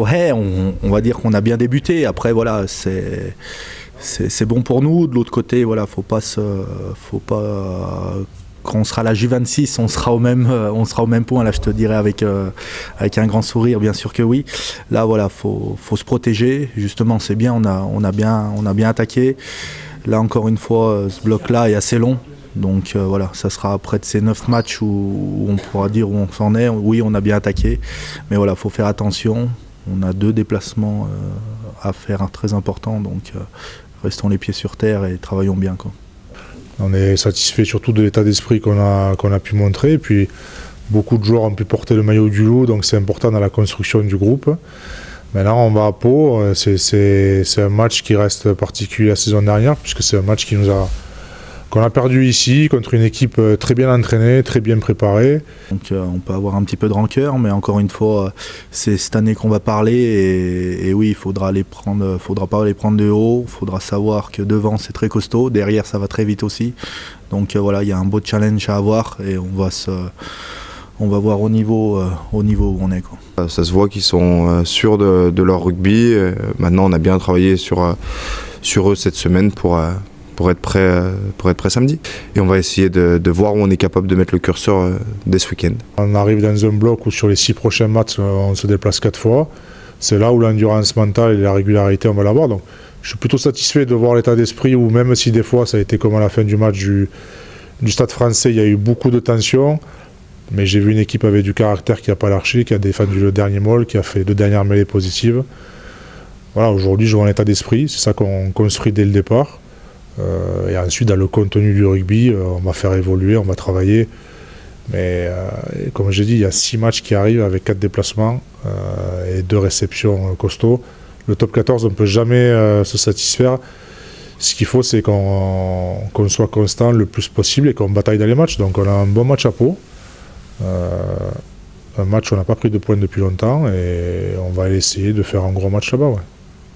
Ouais, on va dire qu'on a bien débuté. Après, voilà, c'est bon pour nous. De l'autre côté, voilà, faut pas quand on sera à la J26, on sera au même point. Là, je te dirais avec un grand sourire, bien sûr que oui. Là, voilà, faut se protéger. Justement, c'est bien, on a bien attaqué. Là, encore une fois, ce bloc-là est assez long. Donc voilà, ça sera après de ces 9 matchs où on pourra dire où on s'en est. Oui, on a bien attaqué, mais voilà, faut faire attention. On a 2 déplacements à faire très importants, donc restons les pieds sur terre et travaillons bien, quoi. On est satisfait surtout de l'état d'esprit qu'on a pu montrer. Et puis beaucoup de joueurs ont pu porter le maillot du Loup, donc c'est important dans la construction du groupe. Maintenant, on va à Pau. C'est un match qui reste particulier la saison dernière, puisque c'est un match qu'on a perdu ici contre une équipe très bien entraînée, très bien préparée. Donc on peut avoir un petit peu de rancœur, mais encore une fois, c'est cette année qu'on va parler et oui, il faudra pas les prendre de haut, il faudra savoir que devant c'est très costaud, derrière ça va très vite aussi. Donc voilà, il y a un beau challenge à avoir et on va voir au niveau où on est, quoi. Ça se voit qu'ils sont sûrs de leur rugby. Maintenant, on a bien travaillé sur eux cette semaine pour être prêt samedi. Et on va essayer de voir où on est capable de mettre le curseur dès ce week-end. On arrive dans un bloc où sur les 6 prochains matchs, on se déplace 4 fois. C'est là où l'endurance mentale et la régularité, on va l'avoir. Donc, je suis plutôt satisfait de voir l'état d'esprit où même si des fois ça a été comme à la fin du match du Stade Français, il y a eu beaucoup de tensions. Mais j'ai vu une équipe avec du caractère qui n'a pas lâché, qui a défendu le dernier maul, qui a fait 2 dernières mêlées positives. Voilà, aujourd'hui, je vois un état d'esprit. C'est ça qu'on construit dès le départ. Et ensuite, dans le contenu du rugby, on va faire évoluer, on va travailler. Mais comme j'ai dit, il y a 6 matchs qui arrivent avec 4 déplacements et 2 réceptions costauds. Le top 14, on ne peut jamais se satisfaire. Ce qu'il faut, c'est qu'on soit constant le plus possible et qu'on bataille dans les matchs. Donc on a un bon match à Pau. Un match où on n'a pas pris de points depuis longtemps et on va essayer de faire un gros match là-bas. Ouais.